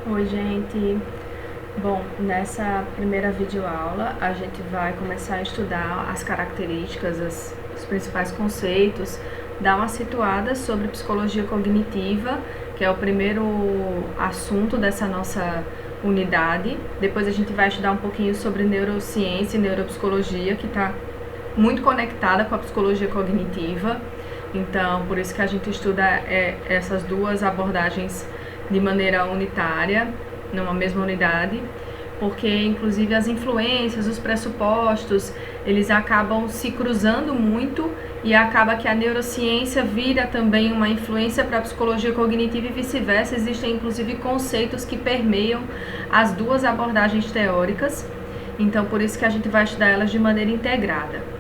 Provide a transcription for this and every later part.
Oi, gente. Bom, nessa primeira videoaula a gente vai começar a estudar as características, os principais conceitos, dar uma situada sobre psicologia cognitiva, que é o primeiro assunto dessa nossa unidade. Depois a gente vai estudar um pouquinho sobre neurociência e neuropsicologia, que está muito conectada com a psicologia cognitiva. Então, por isso que a gente estuda essas duas abordagens de maneira unitária, numa mesma unidade, porque inclusive as influências, os pressupostos, eles acabam se cruzando muito e acaba que a neurociência vira também uma influência para a psicologia cognitiva e vice-versa. Existem inclusive conceitos que permeiam as duas abordagens teóricas, então por isso que a gente vai estudar elas de maneira integrada.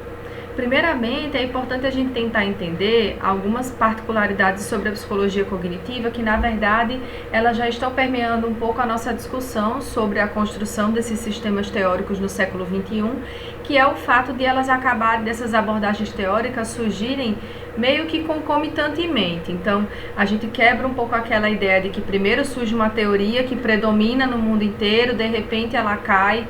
Primeiramente, é importante a gente tentar entender algumas particularidades sobre a psicologia cognitiva que, na verdade, elas já estão permeando um pouco a nossa discussão sobre a construção desses sistemas teóricos no século XXI, que é o fato de elas acabarem, dessas abordagens teóricas surgirem meio que concomitantemente. Então, a gente quebra um pouco aquela ideia de que primeiro surge uma teoria que predomina no mundo inteiro, de repente ela cai,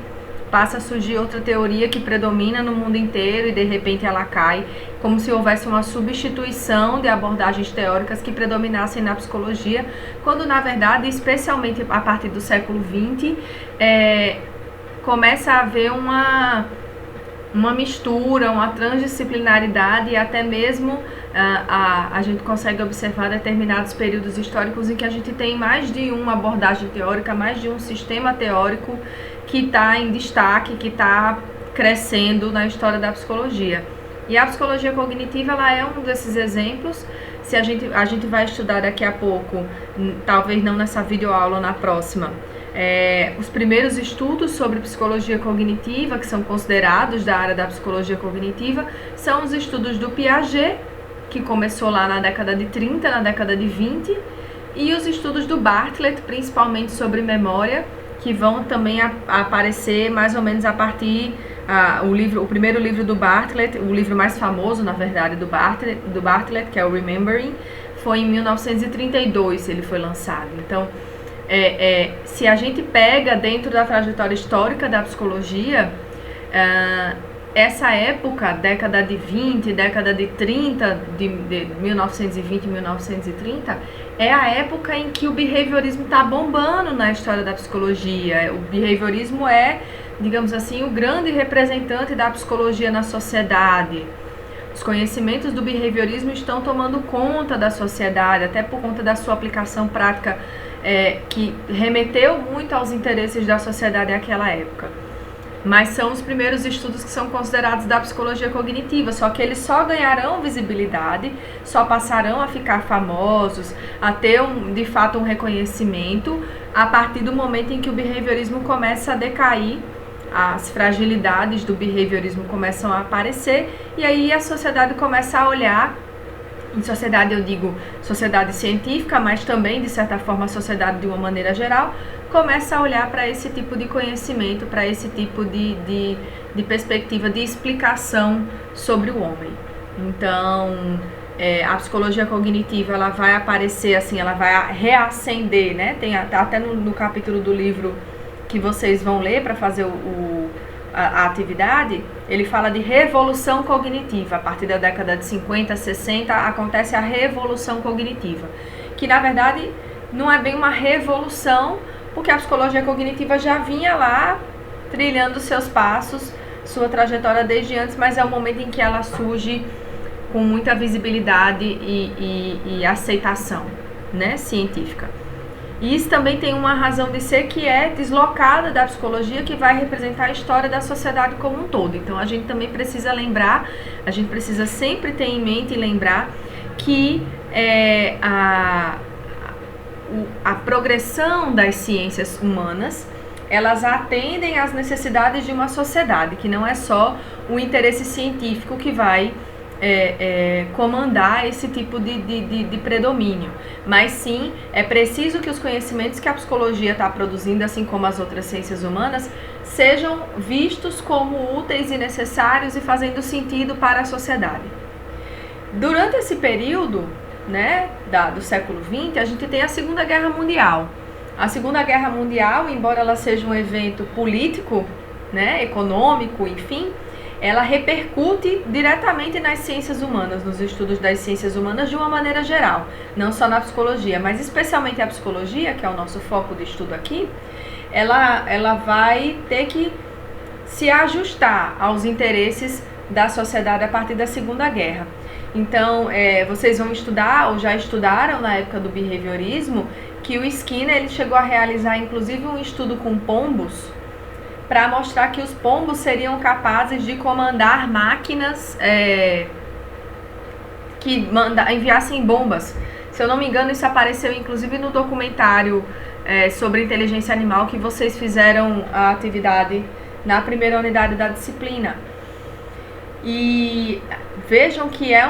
passa a surgir outra teoria que predomina no mundo inteiro e de repente ela cai, como se houvesse uma substituição de abordagens teóricas que predominassem na psicologia, quando na verdade, especialmente a partir do século XX, começa a haver uma mistura, uma transdisciplinaridade e até mesmo a gente consegue observar determinados períodos históricos em que a gente tem mais de uma abordagem teórica, mais de um sistema teórico que está em destaque, que está crescendo na história da psicologia. E a psicologia cognitiva ela é um desses exemplos. Se a gente vai estudar daqui a pouco, talvez não nessa videoaula ou na próxima, os primeiros estudos sobre psicologia cognitiva, que são considerados da área da psicologia cognitiva, são os estudos do Piaget, que começou lá na década de 30, na década de 20, e os estudos do Bartlett, principalmente sobre memória, que vão também aparecer mais ou menos a partir o primeiro livro do Bartlett, o livro mais famoso, na verdade, do Bartlett, que é o Remembering, foi em 1932 ele foi lançado. Então, se a gente pega dentro da trajetória histórica da psicologia, essa época, década de 20, década de 30, de 1920 e 1930, é a época em que o behaviorismo está bombando na história da psicologia. O behaviorismo é, digamos assim, o grande representante da psicologia na sociedade. Os conhecimentos do behaviorismo estão tomando conta da sociedade, até por conta da sua aplicação prática, que remeteu muito aos interesses da sociedade naquela época. Mas são os primeiros estudos que são considerados da psicologia cognitiva, só que eles só ganharão visibilidade, só passarão a ficar famosos, a ter de fato um reconhecimento a partir do momento em que o behaviorismo começa a decair, as fragilidades do behaviorismo começam a aparecer e aí a sociedade começa a olhar. Em sociedade eu digo sociedade científica, mas também de certa forma a sociedade de uma maneira geral, começa a olhar para esse tipo de conhecimento, para esse tipo de perspectiva, de explicação sobre o homem. Então, a psicologia cognitiva ela vai aparecer assim, ela vai reacender, né? Tem até no capítulo do livro que vocês vão ler para fazer a atividade, ele fala de revolução cognitiva. A partir da década de 50, 60, acontece a revolução cognitiva, que na verdade não é bem uma revolução, porque a psicologia cognitiva já vinha lá trilhando seus passos, sua trajetória desde antes, mas é o momento em que ela surge com muita visibilidade e aceitação, né, científica. E isso também tem uma razão de ser que é deslocada da psicologia, que vai representar a história da sociedade como um todo. Então a gente também precisa lembrar, a gente precisa sempre ter em mente e lembrar que a progressão das ciências humanas, elas atendem às necessidades de uma sociedade, que não é só o interesse científico que vai comandar esse tipo de predomínio, mas sim é preciso que os conhecimentos que a psicologia está produzindo, assim como as outras ciências humanas, sejam vistos como úteis e necessários e fazendo sentido para a sociedade. Durante esse período, né, do século XX, a gente tem a Segunda Guerra Mundial. A Segunda Guerra Mundial, embora ela seja um evento político, né, econômico, enfim, ela repercute diretamente nas ciências humanas, nos estudos das ciências humanas de uma maneira geral, não só na psicologia, mas especialmente a psicologia, que é o nosso foco de estudo aqui, ela vai ter que se ajustar aos interesses da sociedade a partir da Segunda Guerra. Então, vocês vão estudar, ou já estudaram na época do behaviorismo, que o Skinner ele chegou a realizar inclusive um estudo com pombos, para mostrar que os pombos seriam capazes de comandar máquinas que enviassem bombas. Se eu não me engano, isso apareceu inclusive no documentário sobre inteligência animal que vocês fizeram a atividade na primeira unidade da disciplina. E vejam que é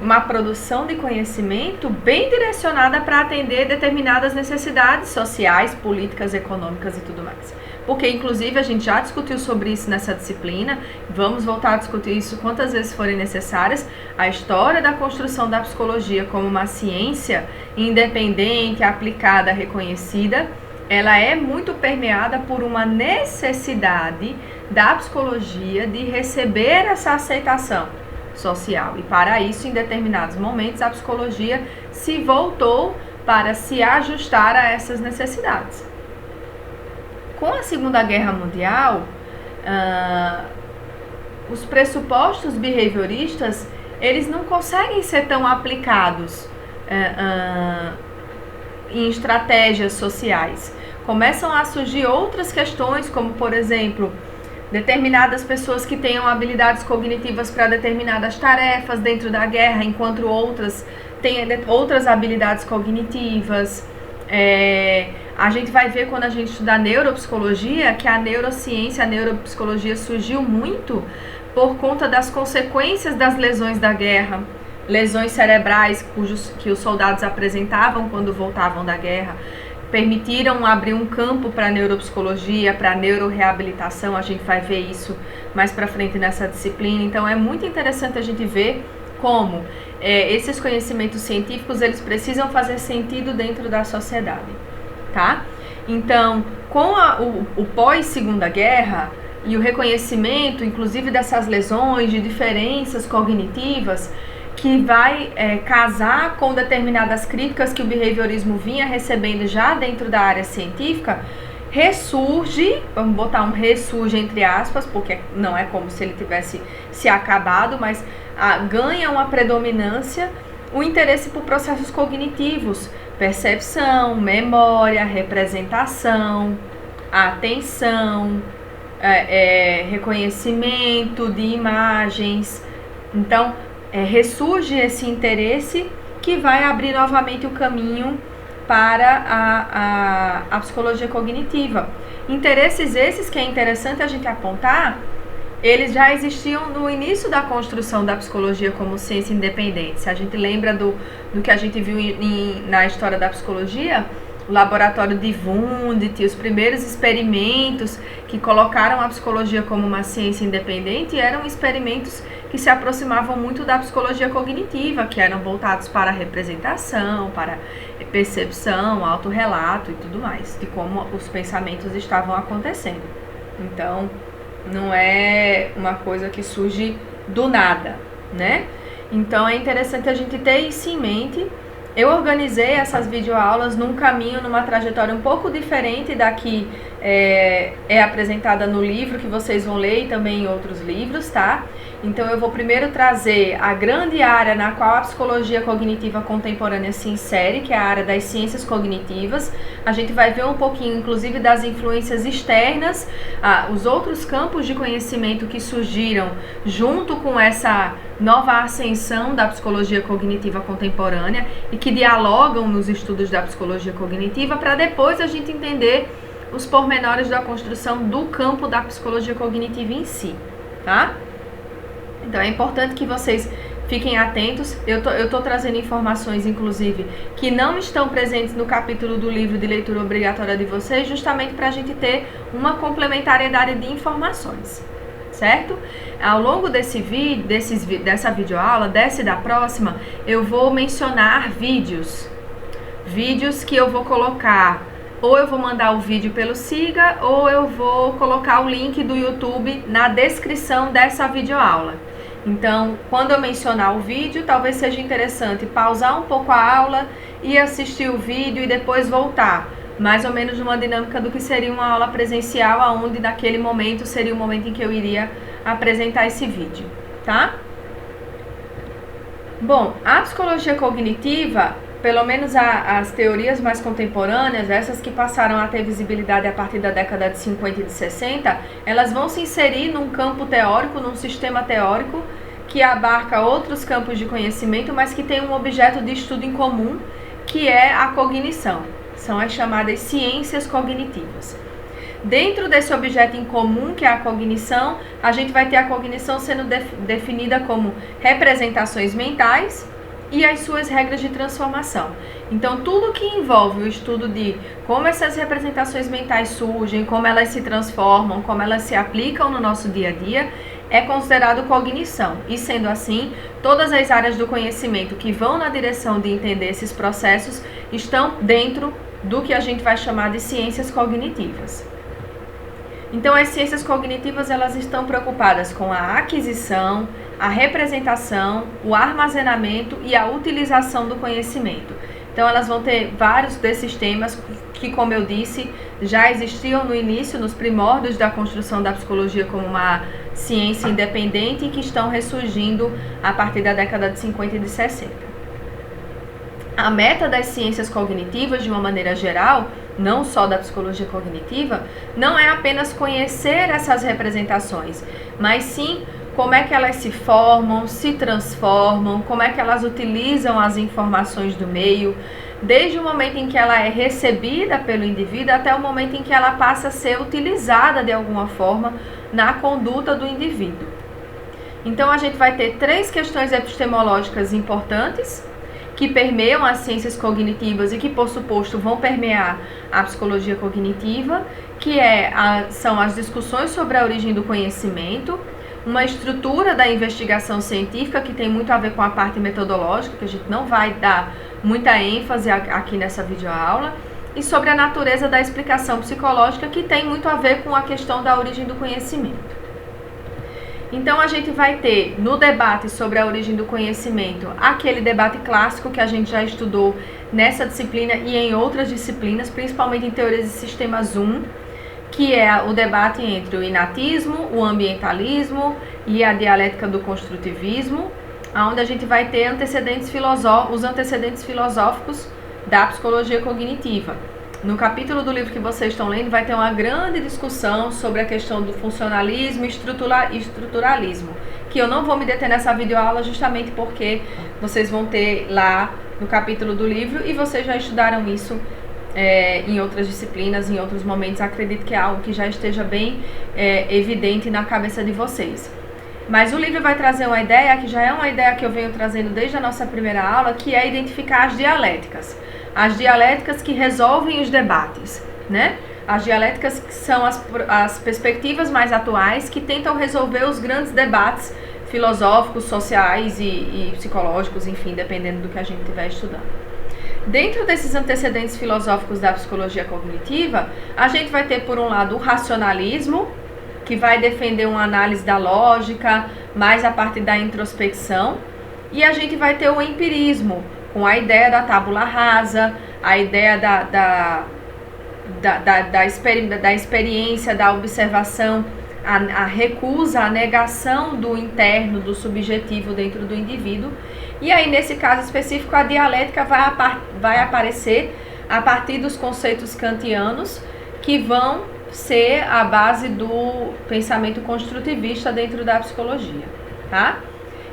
uma produção de conhecimento bem direcionada para atender determinadas necessidades sociais, políticas, econômicas e tudo mais. Porque, inclusive, a gente já discutiu sobre isso nessa disciplina, vamos voltar a discutir isso quantas vezes forem necessárias. A história da construção da psicologia como uma ciência independente, aplicada, reconhecida, ela é muito permeada por uma necessidade da psicologia de receber essa aceitação social. E para isso, em determinados momentos, a psicologia se voltou para se ajustar a essas necessidades. Com a Segunda Guerra Mundial, os pressupostos behavioristas, eles não conseguem ser tão aplicados em estratégias sociais. Começam a surgir outras questões, como, por exemplo, determinadas pessoas que tenham habilidades cognitivas para determinadas tarefas dentro da guerra, enquanto outras têm outras habilidades cognitivas. A gente vai ver quando a gente estudar neuropsicologia que a neurociência, a neuropsicologia surgiu muito por conta das consequências das lesões da guerra, lesões cerebrais que os soldados apresentavam quando voltavam da guerra, permitiram abrir um campo para a neuropsicologia, para a neuroreabilitação. A gente vai ver isso mais para frente nessa disciplina. Então é muito interessante a gente ver como esses conhecimentos científicos eles precisam fazer sentido dentro da sociedade, tá? Então, com o pós-Segunda Guerra e o reconhecimento, inclusive dessas lesões, de diferenças cognitivas, que vai casar com determinadas críticas que o behaviorismo vinha recebendo já dentro da área científica, ressurge, vamos botar um ressurge entre aspas, porque não é como se ele tivesse se acabado, mas ganha uma predominância o interesse por processos cognitivos, percepção, memória, representação, atenção, reconhecimento de imagens. Então, ressurge esse interesse que vai abrir novamente o caminho para a psicologia cognitiva. Interesses esses que é interessante a gente apontar, eles já existiam no início da construção da psicologia como ciência independente. Se a gente lembra do que a gente viu na história da psicologia, o laboratório de Wundt, os primeiros experimentos que colocaram a psicologia como uma ciência independente eram experimentos que se aproximavam muito da psicologia cognitiva, que eram voltados para a representação, para a percepção, autorrelato e tudo mais, de como os pensamentos estavam acontecendo. Então, não é uma coisa que surge do nada, né? Então, é interessante a gente ter isso em mente. Eu organizei essas videoaulas num caminho, numa trajetória um pouco diferente da que é apresentada no livro, que vocês vão ler e também em outros livros, tá? Então eu vou primeiro trazer a grande área na qual a psicologia cognitiva contemporânea se insere, que é a área das ciências cognitivas. A gente vai ver um pouquinho, inclusive, das influências externas, os outros campos de conhecimento que surgiram junto com essa nova ascensão da psicologia cognitiva contemporânea e que dialogam nos estudos da psicologia cognitiva, para depois a gente entender os pormenores da construção do campo da psicologia cognitiva em si, tá? Então é importante que vocês fiquem atentos. Eu tô trazendo informações, inclusive, que não estão presentes no capítulo do livro de leitura obrigatória de vocês, justamente para a gente ter uma complementariedade de informações, certo? Ao longo dessa videoaula, dessa e da próxima, eu vou mencionar vídeos que eu vou colocar ou eu vou mandar o vídeo pelo Siga, ou eu vou colocar o link do YouTube na descrição dessa videoaula. Então, quando eu mencionar o vídeo, talvez seja interessante pausar um pouco a aula e assistir o vídeo e depois voltar. Mais ou menos uma dinâmica do que seria uma aula presencial, onde naquele momento seria o momento em que eu iria apresentar esse vídeo, tá? Bom, a psicologia cognitiva, pelo menos as teorias mais contemporâneas, essas que passaram a ter visibilidade a partir da década de 50 e de 60, elas vão se inserir num campo teórico, num sistema teórico que abarca outros campos de conhecimento, mas que tem um objeto de estudo em comum, que é a cognição. São as chamadas ciências cognitivas. Dentro desse objeto em comum, que é a cognição, a gente vai ter a cognição sendo definida como representações mentais e as suas regras de transformação. Então, tudo que envolve o estudo de como essas representações mentais surgem, como elas se transformam, como elas se aplicam no nosso dia a dia, é considerado cognição. E sendo assim, todas as áreas do conhecimento que vão na direção de entender esses processos estão dentro do que a gente vai chamar de ciências cognitivas. Então, as ciências cognitivas, elas estão preocupadas com a aquisição, a representação, o armazenamento e a utilização do conhecimento. Então, elas vão ter vários desses temas que, como eu disse, já existiam no início, nos primórdios da construção da psicologia como uma ciência independente e que estão ressurgindo a partir da década de 50 e de 60. A meta das ciências cognitivas, de uma maneira geral, não só da psicologia cognitiva, não é apenas conhecer essas representações, mas sim como é que elas se formam, se transformam, como é que elas utilizam as informações do meio, desde o momento em que ela é recebida pelo indivíduo até o momento em que ela passa a ser utilizada de alguma forma na conduta do indivíduo. Então, a gente vai ter 3 questões epistemológicas importantes que permeiam as ciências cognitivas e que, por suposto, vão permear a psicologia cognitiva, que são as discussões sobre a origem do conhecimento, uma estrutura da investigação científica que tem muito a ver com a parte metodológica, que a gente não vai dar muita ênfase aqui nessa videoaula, e sobre a natureza da explicação psicológica, que tem muito a ver com a questão da origem do conhecimento. Então, a gente vai ter no debate sobre a origem do conhecimento aquele debate clássico que a gente já estudou nessa disciplina e em outras disciplinas, principalmente em teorias de sistemas 1, que é o debate entre o inatismo, o ambientalismo e a dialética do construtivismo, onde a gente vai ter os antecedentes filosóficos da psicologia cognitiva. No capítulo do livro que vocês estão lendo, vai ter uma grande discussão sobre a questão do funcionalismo e estruturalismo, que eu não vou me deter nessa videoaula justamente porque vocês vão ter lá no capítulo do livro e vocês já estudaram isso em outras disciplinas, em outros momentos. Acredito que é algo que já esteja bem evidente na cabeça de vocês. Mas o livro vai trazer uma ideia, que já é uma ideia que eu venho trazendo desde a nossa primeira aula, que é identificar as dialéticas. As dialéticas que resolvem os debates, né? As dialéticas que são as perspectivas mais atuais que tentam resolver os grandes debates filosóficos, sociais e psicológicos, enfim, dependendo do que a gente estiver estudando. Dentro desses antecedentes filosóficos da psicologia cognitiva, a gente vai ter, por um lado, o racionalismo, que vai defender uma análise da lógica, mais a partir da introspecção, e a gente vai ter o empirismo, com a ideia da tábula rasa, a ideia da experiência, da observação, a recusa, a negação do interno, do subjetivo dentro do indivíduo. E aí, nesse caso específico, a dialética vai aparecer a partir dos conceitos kantianos, que vão ser a base do pensamento construtivista dentro da psicologia, tá?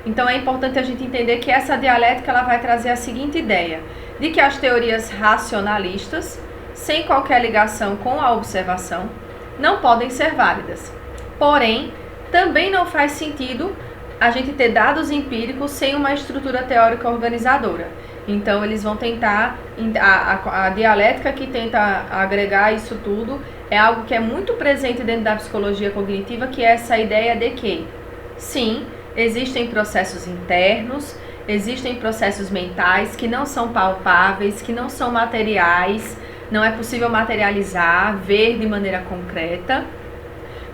Então, é importante a gente entender que essa dialética ela vai trazer a seguinte ideia, de que as teorias racionalistas, sem qualquer ligação com a observação, não podem ser válidas. Porém, também não faz sentido a gente ter dados empíricos sem uma estrutura teórica organizadora. Então, eles vão tentar, a dialética que tenta agregar isso tudo é algo que é muito presente dentro da psicologia cognitiva, que é essa ideia de que, sim, existem processos internos, existem processos mentais que não são palpáveis, que não são materiais, não é possível materializar, ver de maneira concreta,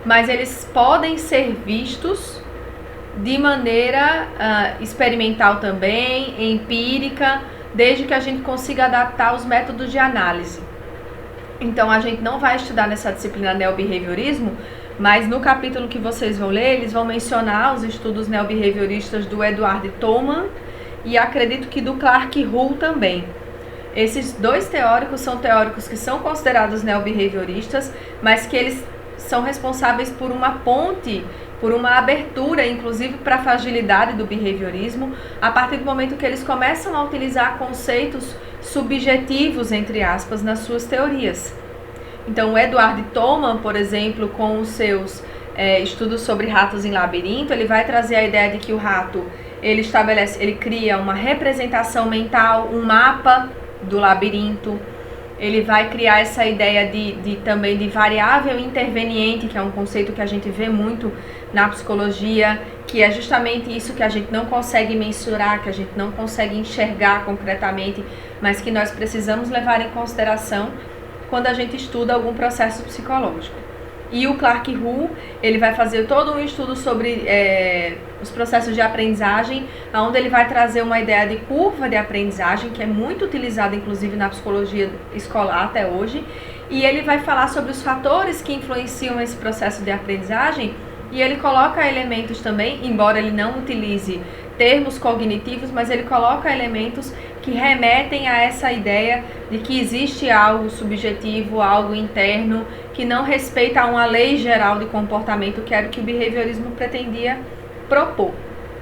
mas eles podem ser vistos de maneira experimental também, empírica, desde que a gente consiga adaptar os métodos de análise. Então a gente não vai estudar nessa disciplina neobehaviorismo, mas no capítulo que vocês vão ler, eles vão mencionar os estudos neobehavioristas do Edward Thoman e acredito que do Clark Hull também. Esses dois teóricos são teóricos que são considerados neobehavioristas, mas que eles são responsáveis por uma ponte, por uma abertura, inclusive para a fragilidade do behaviorismo, a partir do momento que eles começam a utilizar conceitos subjetivos, entre aspas, nas suas teorias. Então, o Edward Thoman, por exemplo, com os seus estudos sobre ratos em labirinto, ele vai trazer a ideia de que o rato, ele cria uma representação mental, um mapa do labirinto. Ele vai criar essa ideia também de variável interveniente, que é um conceito que a gente vê muito na psicologia, que é justamente isso que a gente não consegue mensurar, que a gente não consegue enxergar concretamente, mas que nós precisamos levar em consideração quando a gente estuda algum processo psicológico. E o Clark Hull, ele vai fazer todo um estudo sobre os processos de aprendizagem, onde ele vai trazer uma ideia de curva de aprendizagem, que é muito utilizada inclusive na psicologia escolar até hoje, e ele vai falar sobre os fatores que influenciam esse processo de aprendizagem, e ele coloca elementos também, embora ele não utilize termos cognitivos, mas ele coloca elementos que remetem a essa ideia de que existe algo subjetivo, algo interno, que não respeita a uma lei geral de comportamento, que era o que o behaviorismo pretendia propor,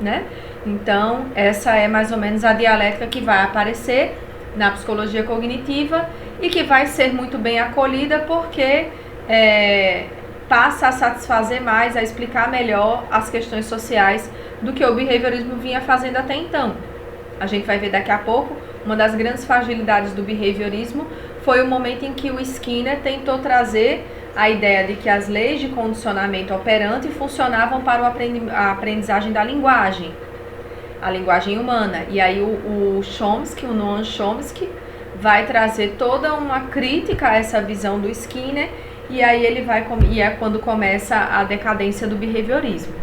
né? Então, essa é mais ou menos a dialética que vai aparecer na psicologia cognitiva e que vai ser muito bem acolhida porque passa a satisfazer mais, a explicar melhor as questões sociais do que o behaviorismo vinha fazendo até então. A gente vai ver daqui a pouco, uma das grandes fragilidades do behaviorismo foi o momento em que o Skinner tentou trazer a ideia de que as leis de condicionamento operante funcionavam para a aprendizagem da linguagem, a linguagem humana. E aí o Chomsky, o Noam Chomsky, vai trazer toda uma crítica a essa visão do Skinner, e aí é quando começa a decadência do behaviorismo.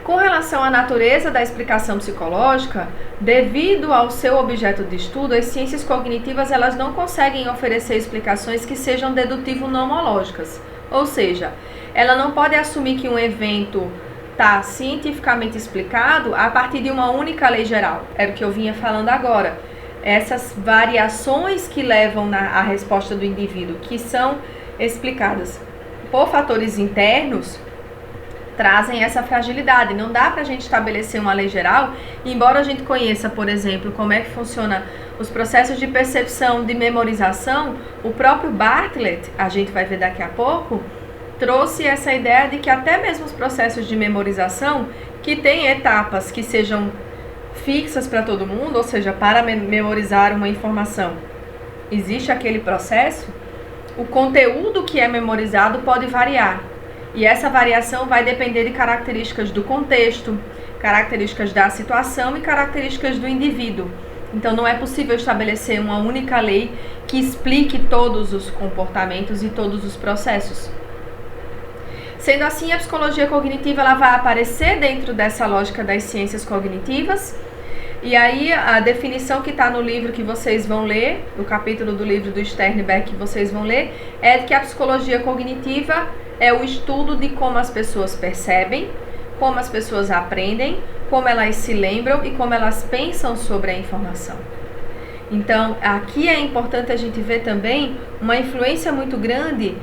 Com relação à natureza da explicação psicológica, devido ao seu objeto de estudo, as ciências cognitivas elas não conseguem oferecer explicações que sejam dedutivo-nomológicas. Ou seja, ela não pode assumir que um evento está cientificamente explicado a partir de uma única lei geral. Era o que eu vinha falando agora. Essas variações que levam à resposta do indivíduo, que são explicadas por fatores internos, trazem essa fragilidade. Não dá para a gente estabelecer uma lei geral, embora a gente conheça, por exemplo, como é que funciona os processos de percepção, de memorização. O próprio Bartlett, a gente vai ver daqui a pouco, trouxe essa ideia de que até mesmo os processos de memorização, que têm etapas que sejam fixas para todo mundo, ou seja, para memorizar uma informação, existe aquele processo, o conteúdo que é memorizado pode variar. E essa variação vai depender de características do contexto, características da situação e características do indivíduo. Então não é possível estabelecer uma única lei que explique todos os comportamentos e todos os processos. Sendo assim, a psicologia cognitiva ela vai aparecer dentro dessa lógica das ciências cognitivas. E aí a definição que está no livro que vocês vão ler, no capítulo do livro do Sternberg que vocês vão ler, é de que a psicologia cognitiva é o estudo de como as pessoas percebem, como as pessoas aprendem, como elas se lembram e como elas pensam sobre a informação. Então, aqui é importante a gente ver também uma influência muito grande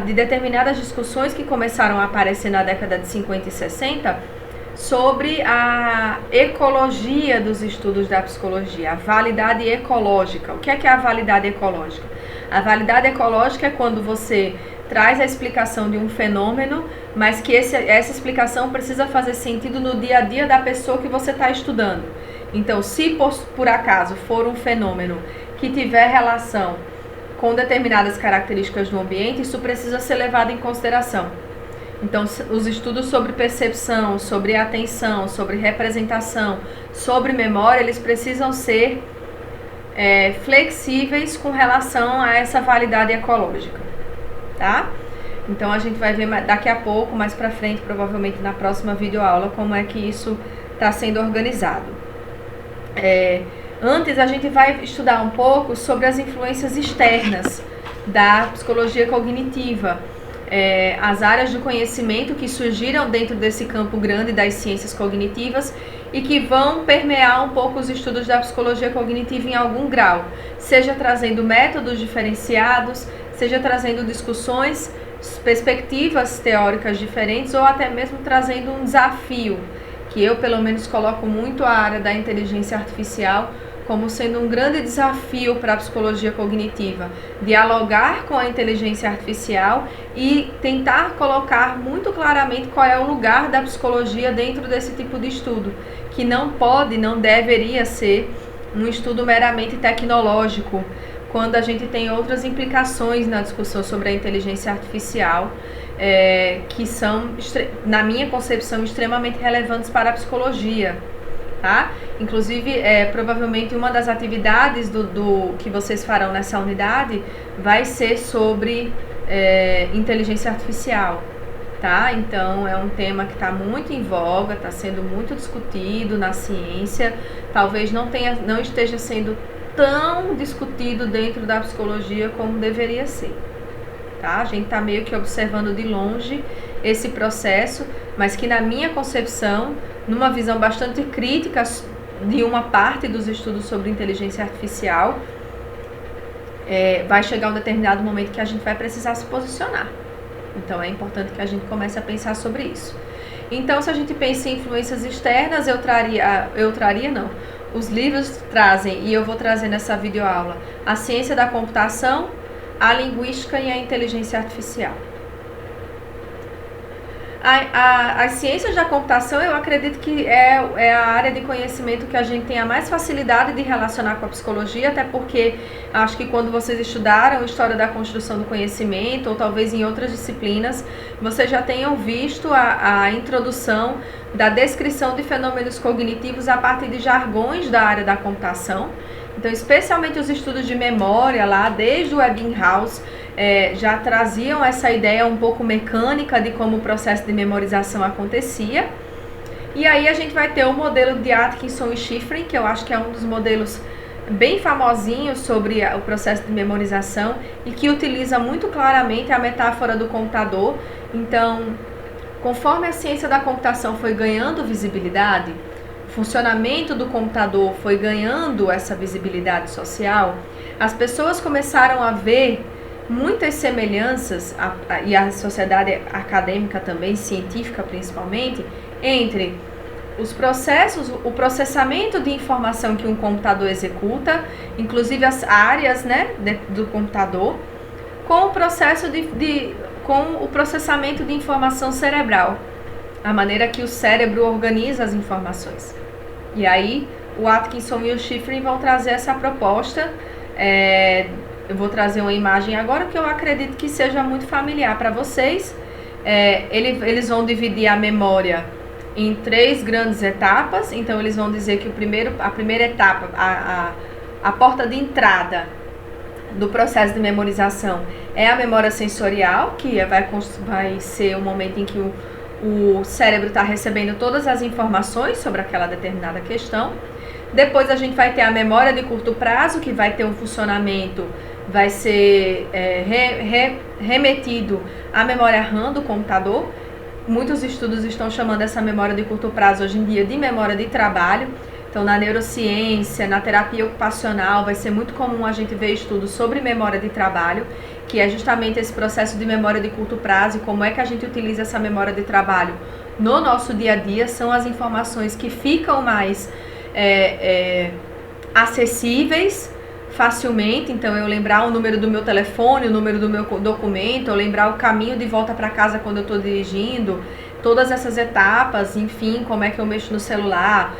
de determinadas discussões que começaram a aparecer na década de 50 e 60 sobre a ecologia dos estudos da psicologia, a validade ecológica. O que é a validade ecológica? A validade ecológica é quando você traz a explicação de um fenômeno, mas que essa explicação precisa fazer sentido no dia a dia da pessoa que você está estudando. Então, se por acaso for um fenômeno que tiver relação com determinadas características do ambiente, isso precisa ser levado em consideração. Então, os estudos sobre percepção, sobre atenção, sobre representação, sobre memória, eles precisam ser flexíveis com relação a essa validade ecológica, tá? Então a gente vai ver daqui a pouco, mais pra frente, provavelmente na próxima videoaula, como é que isso está sendo organizado. Antes a gente vai estudar um pouco sobre as influências externas da psicologia cognitiva, as áreas do conhecimento que surgiram dentro desse campo grande das ciências cognitivas e que vão permear um pouco os estudos da psicologia cognitiva em algum grau, seja trazendo métodos diferenciados, seja trazendo discussões, perspectivas teóricas diferentes ou até mesmo trazendo um desafio, que eu pelo menos coloco muito a área da inteligência artificial como sendo um grande desafio para a psicologia cognitiva, dialogar com a inteligência artificial e tentar colocar muito claramente qual é o lugar da psicologia dentro desse tipo de estudo, que não deveria ser um estudo meramente tecnológico, quando a gente tem outras implicações na discussão sobre a inteligência artificial, que são, na minha concepção, extremamente relevantes para a psicologia. Tá? Inclusive, provavelmente uma das atividades do que vocês farão nessa unidade vai ser sobre inteligência artificial, tá? Então é um tema que está muito em voga, está sendo muito discutido na ciência, talvez não esteja sendo tão discutido dentro da psicologia como deveria ser. Tá? A gente está meio que observando de longe esse processo, mas que na minha concepção, numa visão bastante crítica de uma parte dos estudos sobre inteligência artificial, vai chegar um determinado momento que a gente vai precisar se posicionar. Então é importante que a gente comece a pensar sobre isso. Então, se a gente pensa em influências externas, os livros trazem, e eu vou trazer nessa videoaula, a ciência da computação, a linguística e a inteligência artificial. As ciências da computação, eu acredito que é a área de conhecimento que a gente tem a mais facilidade de relacionar com a psicologia, até porque acho que quando vocês estudaram história da construção do conhecimento, ou talvez em outras disciplinas, vocês já tenham visto a introdução da descrição de fenômenos cognitivos a partir de jargões da área da computação. Então, especialmente os estudos de memória lá, desde o Ebbinghaus, já traziam essa ideia um pouco mecânica de como o processo de memorização acontecia. E aí a gente vai ter o modelo de Atkinson e Shiffrin, que eu acho que é um dos modelos bem famosinhos sobre o processo de memorização e que utiliza muito claramente a metáfora do computador. Então, conforme a ciência da computação foi ganhando visibilidade, o funcionamento do computador foi ganhando essa visibilidade social, as pessoas começaram a ver muitas semelhanças, e a sociedade acadêmica também, científica principalmente, entre os processos, o processamento de informação que um computador executa, inclusive as áreas, né, do computador, com o processo com o processamento de informação cerebral, a maneira que o cérebro organiza as informações. E aí o Atkinson e o Shiffrin vão trazer essa proposta. Eu vou trazer uma imagem agora que eu acredito que seja muito familiar para vocês. Eles vão dividir a memória em 3 grandes etapas. Então eles vão dizer que a primeira etapa, a porta de entrada do processo de memorização é a memória sensorial, que vai ser o momento em que o cérebro está recebendo todas as informações sobre aquela determinada questão. Depois a gente vai ter a memória de curto prazo, que vai ter um funcionamento, vai ser remetido à memória RAM do computador. Muitos estudos estão chamando essa memória de curto prazo hoje em dia de memória de trabalho. Então, na neurociência, na terapia ocupacional, vai ser muito comum a gente ver estudos sobre memória de trabalho, que é justamente esse processo de memória de curto prazo e como é que a gente utiliza essa memória de trabalho no nosso dia a dia. São as informações que ficam mais acessíveis facilmente. Então, eu lembrar o número do meu telefone, o número do meu documento, eu lembrar o caminho de volta para casa quando eu estou dirigindo, todas essas etapas, enfim, como é que eu mexo no celular,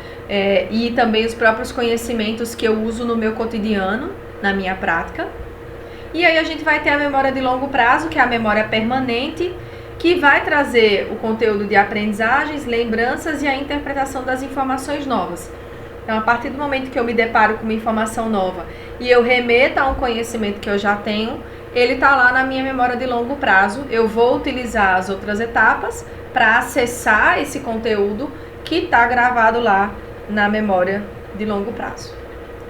e também os próprios conhecimentos que eu uso no meu cotidiano, na minha prática. E aí a gente vai ter a memória de longo prazo, que é a memória permanente, que vai trazer o conteúdo de aprendizagens, lembranças e a interpretação das informações novas. Então, a partir do momento que eu me deparo com uma informação nova e eu remeto a um conhecimento que eu já tenho, ele está lá na minha memória de longo prazo. Eu vou utilizar as outras etapas para acessar esse conteúdo que está gravado lá na memória de longo prazo.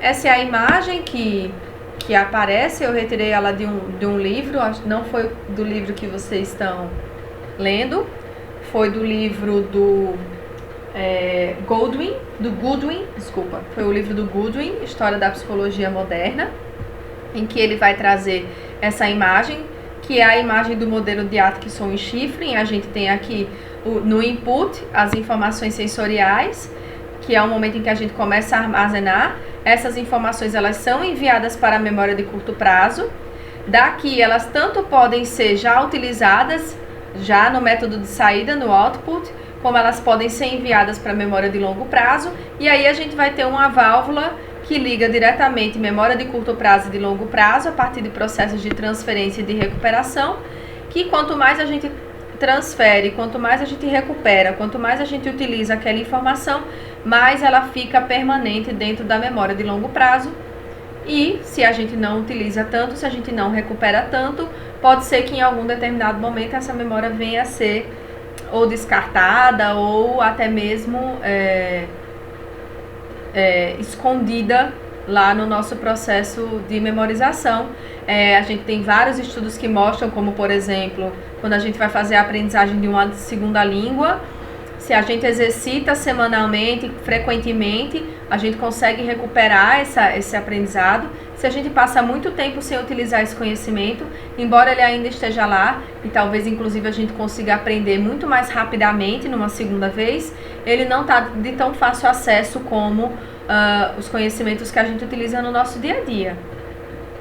Essa é a imagem que aparece, eu retirei ela de um livro, não foi do livro que vocês estão lendo, foi do livro do Goodwin, foi o livro do Goodwin, História da Psicologia Moderna, em que ele vai trazer essa imagem, que é a imagem do modelo de Atkinson e Shiffrin. A gente tem aqui no input as informações sensoriais, que é o momento em que a gente começa a armazenar. Essas informações, elas são enviadas para a memória de curto prazo. Daqui, elas tanto podem ser já utilizadas, já no método de saída, no output, como elas podem ser enviadas para a memória de longo prazo. E aí a gente vai ter uma válvula que liga diretamente memória de curto prazo e de longo prazo, a partir de processos de transferência e de recuperação, que quanto mais a gente transfere, quanto mais a gente recupera, quanto mais a gente utiliza aquela informação, mais ela fica permanente dentro da memória de longo prazo. E se a gente não utiliza tanto, se a gente não recupera tanto, pode ser que em algum determinado momento essa memória venha a ser ou descartada ou até mesmo escondida lá no nosso processo de memorização. A gente tem vários estudos que mostram, como por exemplo, quando a gente vai fazer a aprendizagem de uma segunda língua, se a gente exercita semanalmente, frequentemente, a gente consegue recuperar esse aprendizado. Se a gente passa muito tempo sem utilizar esse conhecimento, embora ele ainda esteja lá, e talvez inclusive a gente consiga aprender muito mais rapidamente numa segunda vez, ele não está de tão fácil acesso como os conhecimentos que a gente utiliza no nosso dia a dia,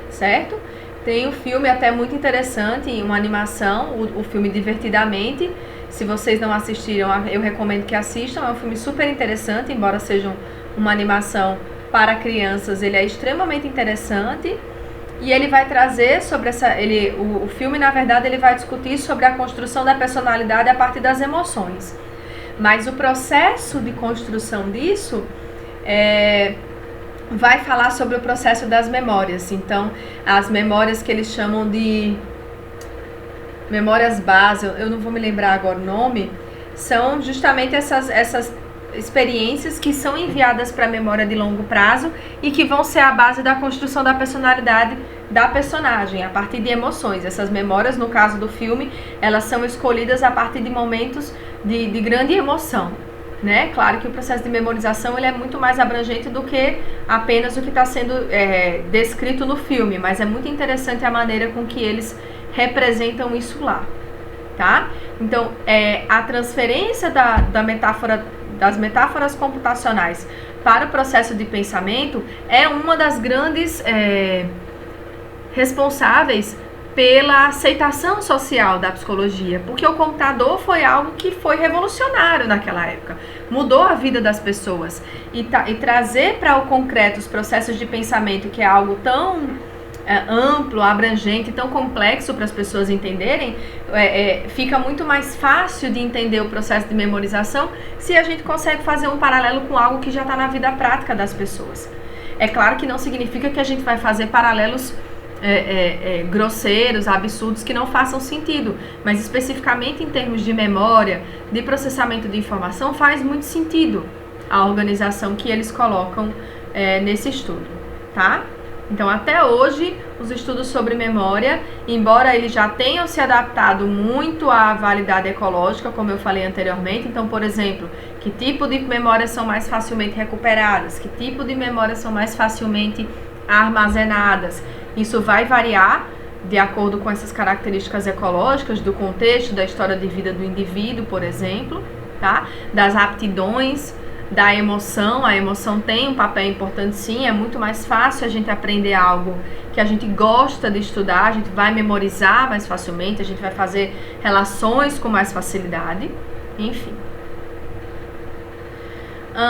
certo? Tem um filme até muito interessante, uma animação, o filme Divertidamente. Se vocês não assistiram, eu recomendo que assistam. É um filme super interessante, embora seja uma animação para crianças, ele é extremamente interessante. E ele vai trazer sobre o filme, na verdade, ele vai discutir sobre a construção da personalidade a partir das emoções. Mas o processo de construção disso vai falar sobre o processo das memórias. Então, as memórias que eles chamam de memórias base, eu não vou me lembrar agora o nome, são justamente essas experiências que são enviadas para a memória de longo prazo e que vão ser a base da construção da personalidade da personagem, a partir de emoções. Essas memórias, no caso do filme, elas são escolhidas a partir de momentos de grande emoção, né? Claro que o processo de memorização ele é muito mais abrangente do que apenas o que está sendo descrito no filme, mas é muito interessante a maneira com que eles representam isso lá, tá? Então, a transferência das metáforas computacionais para o processo de pensamento é uma das grandes responsáveis pela aceitação social da psicologia, porque o computador foi algo que foi revolucionário naquela época, mudou a vida das pessoas, e trazer para o concreto os processos de pensamento, que é algo tão amplo, abrangente, tão complexo para as pessoas entenderem, fica muito mais fácil de entender o processo de memorização se a gente consegue fazer um paralelo com algo que já está na vida prática das pessoas. É claro que não significa que a gente vai fazer paralelos grosseiros, absurdos, que não façam sentido, mas especificamente em termos de memória, de processamento de informação, faz muito sentido a organização que eles colocam nesse estudo, tá? Então, até hoje, os estudos sobre memória, embora eles já tenham se adaptado muito à validade ecológica, como eu falei anteriormente, então, por exemplo, que tipo de memórias são mais facilmente recuperadas, que tipo de memórias são mais facilmente armazenadas, isso vai variar de acordo com essas características ecológicas do contexto, da história de vida do indivíduo, por exemplo, tá? Das aptidões, da emoção. A emoção tem um papel importante, sim. É muito mais fácil a gente aprender algo que a gente gosta de estudar, a gente vai memorizar mais facilmente, a gente vai fazer relações com mais facilidade, enfim.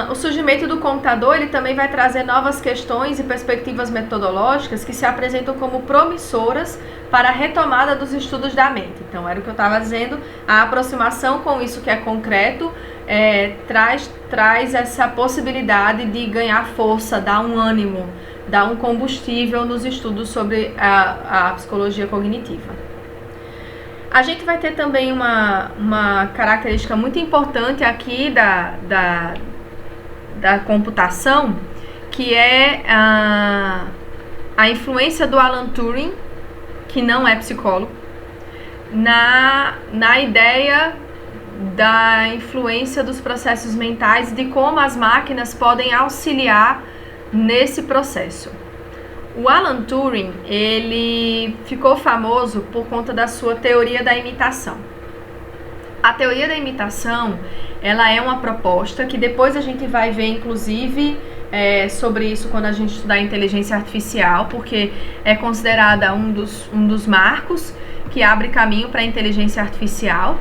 O surgimento do computador, ele também vai trazer novas questões e perspectivas metodológicas que se apresentam como promissoras para a retomada dos estudos da mente. Então, era o que eu estava dizendo, a aproximação com isso que é concreto traz essa possibilidade de ganhar força, dar um ânimo, dar um combustível nos estudos sobre a psicologia cognitiva. A gente vai ter também uma característica muito importante aqui da computação, que é a influência do Alan Turing, que não é psicólogo, na ideia da influência dos processos mentais, de como as máquinas podem auxiliar nesse processo. O Alan Turing, ele ficou famoso por conta da sua teoria da imitação. A teoria da imitação, ela é uma proposta que depois a gente vai ver, inclusive, sobre isso quando a gente estudar inteligência artificial, porque é considerada um dos marcos que abre caminho para a inteligência artificial.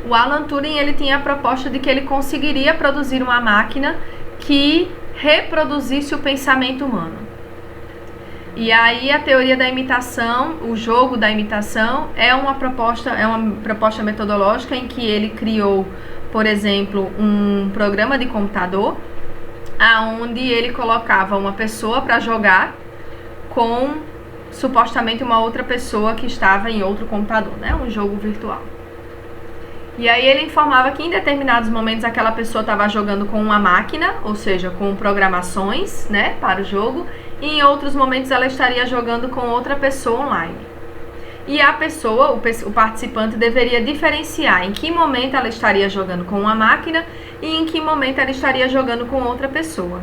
O Alan Turing, ele tinha a proposta de que ele conseguiria produzir uma máquina que reproduzisse o pensamento humano. E aí a teoria da imitação, o jogo da imitação, é uma proposta metodológica em que ele criou, por exemplo, um programa de computador, aonde ele colocava uma pessoa para jogar com supostamente uma outra pessoa que estava em outro computador, né? Um jogo virtual. E aí ele informava que em determinados momentos aquela pessoa estava jogando com uma máquina, ou seja, com programações, né, para o jogo, e em outros momentos ela estaria jogando com outra pessoa online. E a pessoa, o participante, deveria diferenciar em que momento ela estaria jogando com uma máquina e em que momento ela estaria jogando com outra pessoa.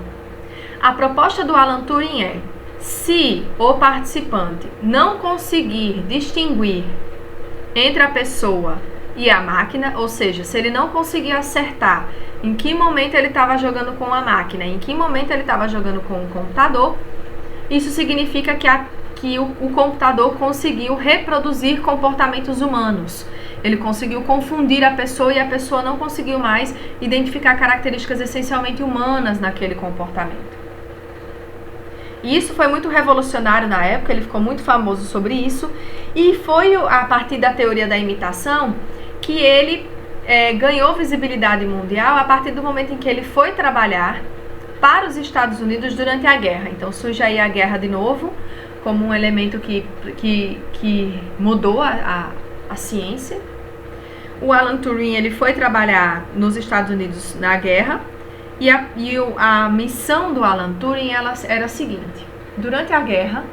A proposta do Alan Turing é: se o participante não conseguir distinguir entre a pessoa e a máquina, ou seja, se ele não conseguir acertar em que momento ele estava jogando com a máquina, em que momento ele estava jogando com o computador, isso significa que o computador conseguiu reproduzir comportamentos humanos. Ele conseguiu confundir a pessoa e a pessoa não conseguiu mais identificar características essencialmente humanas naquele comportamento. E isso foi muito revolucionário na época, ele ficou muito famoso sobre isso, e foi a partir da teoria da imitação que ele ganhou visibilidade mundial a partir do momento em que ele foi trabalhar para os Estados Unidos durante a guerra. Então surge aí a guerra de novo, como um elemento que mudou a ciência. O Alan Turing, ele foi trabalhar nos Estados Unidos na guerra, e a missão do Alan Turing era a seguinte: durante a guerra,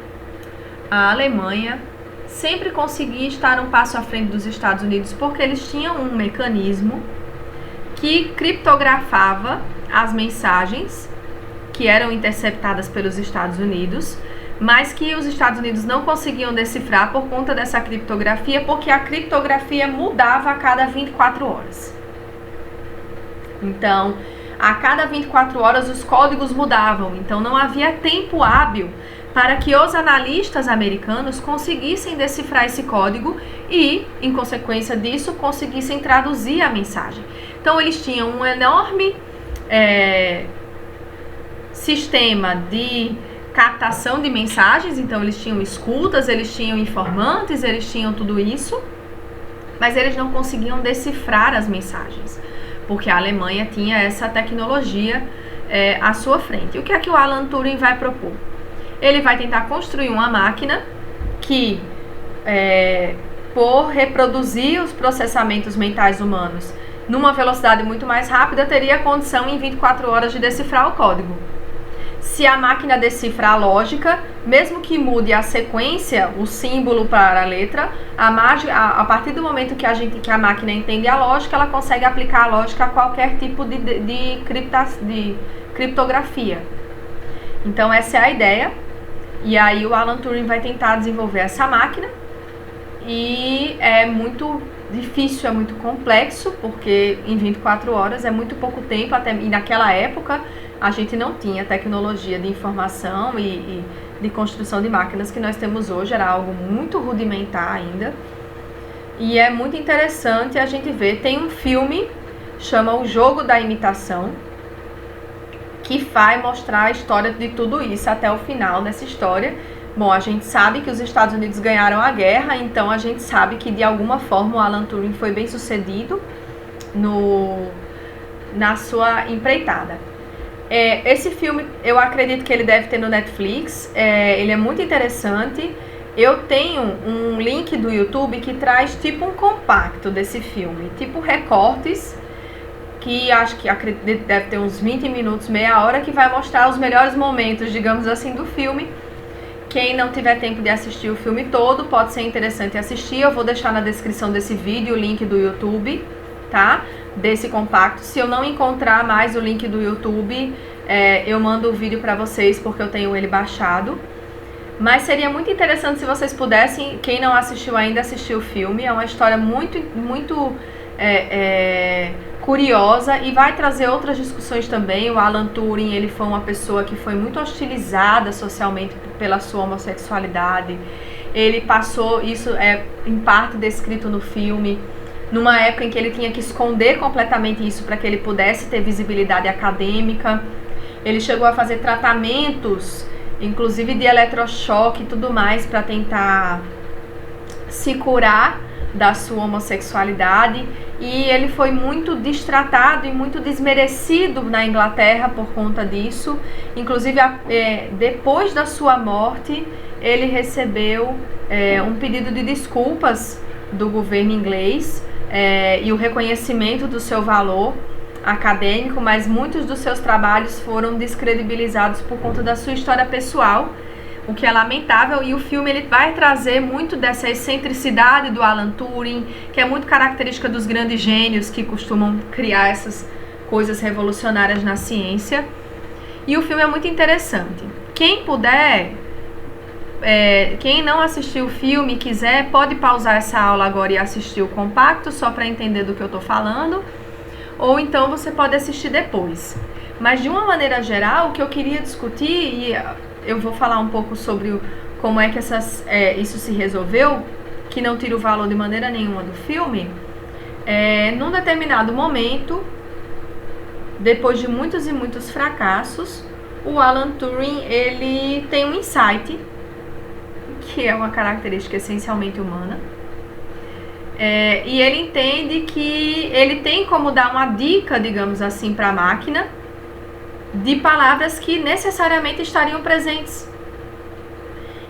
a Alemanha sempre conseguia estar um passo à frente dos Estados Unidos, porque eles tinham um mecanismo que criptografava as mensagens que eram interceptadas pelos Estados Unidos, mas que os Estados Unidos não conseguiam decifrar por conta dessa criptografia, porque a criptografia mudava a cada 24 horas. Então, a cada 24 horas os códigos mudavam, então não havia tempo hábil para que os analistas americanos conseguissem decifrar esse código e, em consequência disso, conseguissem traduzir a mensagem. Então, eles tinham um enorme sistema de captação de mensagens, então eles tinham escutas, eles tinham informantes, eles tinham tudo isso, mas eles não conseguiam decifrar as mensagens, porque a Alemanha tinha essa tecnologia à sua frente. E o que é que o Alan Turing vai propor? Ele vai tentar construir uma máquina que, por reproduzir os processamentos mentais humanos numa velocidade muito mais rápida, teria a condição em 24 horas de decifrar o código. Se a máquina decifra a lógica, mesmo que mude a sequência, o símbolo para a letra, a partir do momento que a máquina entende a lógica, ela consegue aplicar a lógica a qualquer tipo de criptografia. Então essa é a ideia. E aí o Alan Turing vai tentar desenvolver essa máquina, e é muito difícil, é muito complexo, porque em 24 horas é muito pouco tempo, e naquela época a gente não tinha tecnologia de informação e de construção de máquinas que nós temos hoje, era algo muito rudimentar ainda. E é muito interessante a gente ver, tem um filme, chama O Jogo da Imitação, que vai mostrar a história de tudo isso até o final dessa história. Bom, a gente sabe que os Estados Unidos ganharam a guerra, então a gente sabe que de alguma forma o Alan Turing foi bem sucedido na sua empreitada. Esse filme, eu acredito que ele deve ter no Netflix, ele é muito interessante. Eu tenho um link do YouTube que traz tipo um compacto desse filme, tipo recortes, que acredito deve ter uns 20 minutos, meia hora, que vai mostrar os melhores momentos, digamos assim, do filme. Quem não tiver tempo de assistir o filme todo, pode ser interessante assistir. Eu vou deixar na descrição desse vídeo o link do YouTube, tá? Desse compacto. Se eu não encontrar mais o link do YouTube, eu mando o vídeo pra vocês, porque eu tenho ele baixado. Mas seria muito interessante se vocês pudessem, quem não assistiu ainda, assistir o filme. É uma história muito curiosa e vai trazer outras discussões também. O Alan Turing, ele foi uma pessoa que foi muito hostilizada socialmente pela sua homossexualidade. Ele passou, isso é em parte descrito no filme, numa época em que ele tinha que esconder completamente isso para que ele pudesse ter visibilidade acadêmica. Ele chegou a fazer tratamentos, inclusive de eletrochoque e tudo mais, para tentar se curar da sua homossexualidade, e ele foi muito destratado e muito desmerecido na Inglaterra por conta disso. Inclusive, depois da sua morte, ele recebeu um pedido de desculpas do governo inglês e o reconhecimento do seu valor acadêmico, mas muitos dos seus trabalhos foram descredibilizados por conta da sua história pessoal, o que é lamentável. E o filme ele vai trazer muito dessa excentricidade do Alan Turing, que é muito característica dos grandes gênios que costumam criar essas coisas revolucionárias na ciência. E o filme é muito interessante. Quem puder, quem não assistiu o filme e quiser, pode pausar essa aula agora e assistir o compacto, só para entender do que eu estou falando. Ou então você pode assistir depois. Mas de uma maneira geral, o que eu queria discutir, e eu vou falar um pouco sobre como é que isso se resolveu, que não tira o valor de maneira nenhuma do filme. Num determinado momento, depois de muitos e muitos fracassos, o Alan Turing ele tem um insight, que é uma característica essencialmente humana. E ele entende que ele tem como dar uma dica, digamos assim, para a máquina de palavras que necessariamente estariam presentes.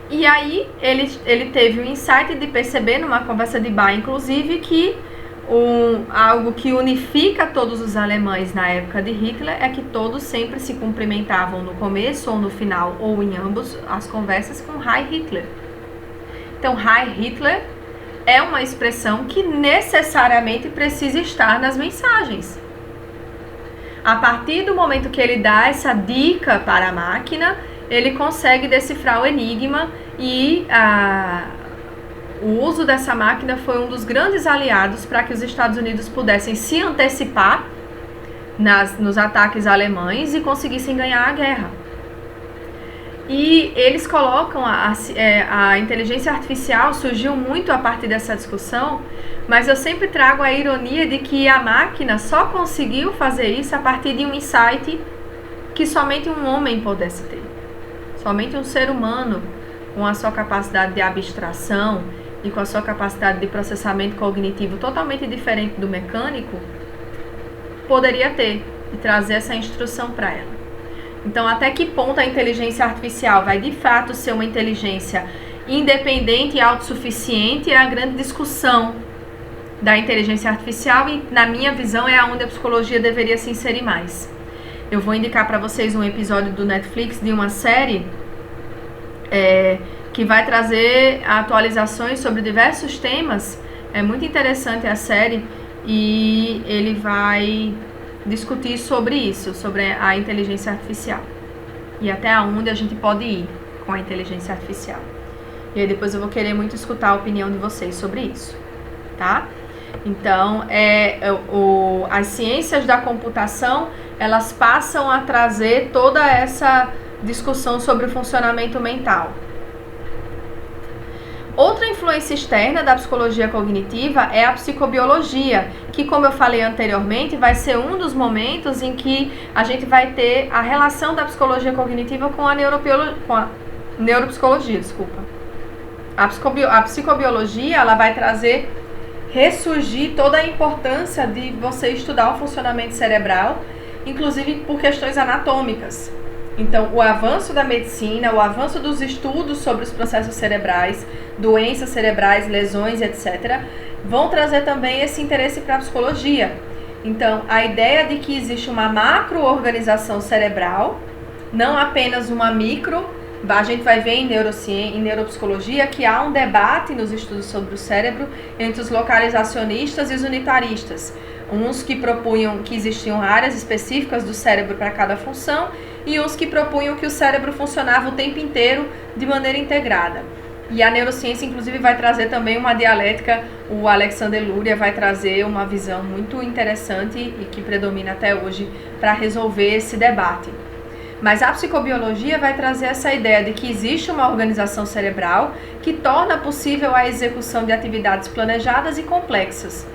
E aí ele teve o insight de perceber, numa conversa de bar inclusive, que algo que unifica todos os alemães na época de Hitler é que todos sempre se cumprimentavam no começo ou no final, ou em ambos as conversas, com Heil Hitler. Então, Heil Hitler é uma expressão que necessariamente precisa estar nas mensagens. A partir do momento que ele dá essa dica para a máquina, ele consegue decifrar o enigma, e o uso dessa máquina foi um dos grandes aliados para que os Estados Unidos pudessem se antecipar nos ataques alemães e conseguissem ganhar a guerra. E eles colocam a inteligência artificial, surgiu muito a partir dessa discussão, mas eu sempre trago a ironia de que a máquina só conseguiu fazer isso a partir de um insight que somente um homem pudesse ter. Somente um ser humano, com a sua capacidade de abstração e com a sua capacidade de processamento cognitivo totalmente diferente do mecânico, poderia ter e trazer essa instrução para ela. Então, até que ponto a inteligência artificial vai de fato ser uma inteligência independente e autossuficiente é a grande discussão da inteligência artificial, e na minha visão é onde a psicologia deveria se inserir mais. Eu vou indicar para vocês um episódio do Netflix de uma série que vai trazer atualizações sobre diversos temas. É muito interessante a série, e ele vai discutir sobre isso, sobre a inteligência artificial e até onde a gente pode ir com a inteligência artificial. E aí depois eu vou querer muito escutar a opinião de vocês sobre isso, tá? Então, as ciências da computação, elas passam a trazer toda essa discussão sobre o funcionamento mental. Outra influência externa da psicologia cognitiva é a psicobiologia, que, como eu falei anteriormente, vai ser um dos momentos em que a gente vai ter a relação da psicologia cognitiva com a neuropsicologia, desculpa. A psicobiologia, ela vai ressurgir toda a importância de você estudar o funcionamento cerebral, inclusive por questões anatômicas. Então, o avanço da medicina, o avanço dos estudos sobre os processos cerebrais, doenças cerebrais, lesões, etc., vão trazer também esse interesse para a psicologia. Então, a ideia de que existe uma macro-organização cerebral, não apenas uma micro. A gente vai ver em neuropsicologia que há um debate nos estudos sobre o cérebro entre os localizacionistas e os unitaristas. Uns que propunham que existiam áreas específicas do cérebro para cada função e uns que propunham que o cérebro funcionava o tempo inteiro de maneira integrada. E a neurociência, inclusive, vai trazer também uma dialética. O Alexander Luria vai trazer uma visão muito interessante e que predomina até hoje para resolver esse debate. Mas a psicobiologia vai trazer essa ideia de que existe uma organização cerebral que torna possível a execução de atividades planejadas e complexas.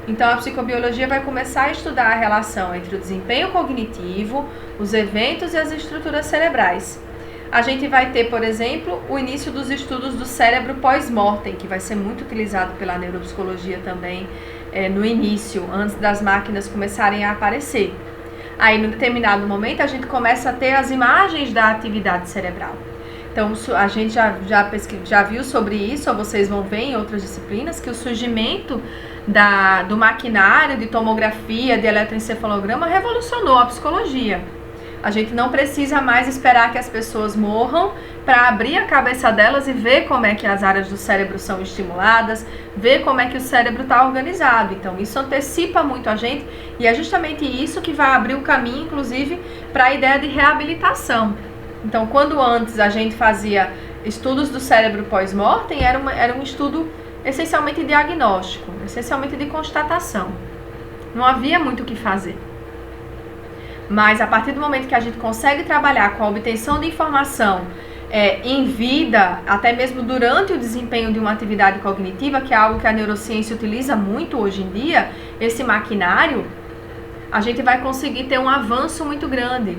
Então, a psicobiologia vai começar a estudar a relação entre o desempenho cognitivo, os eventos e as estruturas cerebrais. A gente vai ter, por exemplo, o início dos estudos do cérebro pós-mortem, que vai ser muito utilizado pela neuropsicologia também no início, antes das máquinas começarem a aparecer. Aí, num determinado momento, a gente começa a ter as imagens da atividade cerebral. Então, a gente já viu sobre isso, ou vocês vão ver em outras disciplinas, que o surgimento do maquinário de tomografia, de eletroencefalograma, revolucionou a psicologia. A gente não precisa mais esperar que as pessoas morram para abrir a cabeça delas e ver como é que as áreas do cérebro são estimuladas, ver como é que o cérebro está organizado. Então, isso antecipa muito a gente e é justamente isso que vai abrir o caminho, inclusive, para a ideia de reabilitação. Então, quando antes a gente fazia estudos do cérebro pós-mortem, era um estudo essencialmente diagnóstico, essencialmente de constatação. Não havia muito o que fazer. Mas a partir do momento que a gente consegue trabalhar com a obtenção de informação em vida, até mesmo durante o desempenho de uma atividade cognitiva, que é algo que a neurociência utiliza muito hoje em dia, esse maquinário, a gente vai conseguir ter um avanço muito grande.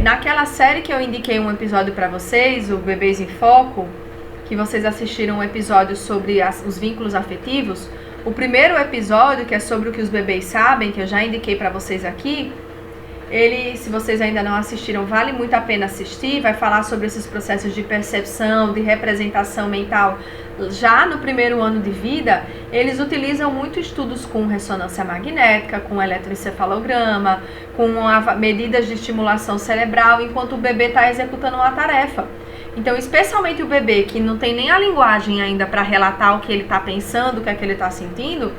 Naquela série que eu indiquei um episódio para vocês, o Bebês em Foco, que vocês assistiram um episódio sobre os vínculos afetivos, o primeiro episódio, que é sobre o que os bebês sabem, que eu já indiquei para vocês aqui, se vocês ainda não assistiram, vale muito a pena assistir, vai falar sobre esses processos de percepção, de representação mental. Já no primeiro ano de vida, eles utilizam muito estudos com ressonância magnética, com eletroencefalograma, com medidas de estimulação cerebral, enquanto o bebê está executando uma tarefa. Então, especialmente o bebê que não tem nem a linguagem ainda para relatar o que ele está pensando, o que é que ele está sentindo,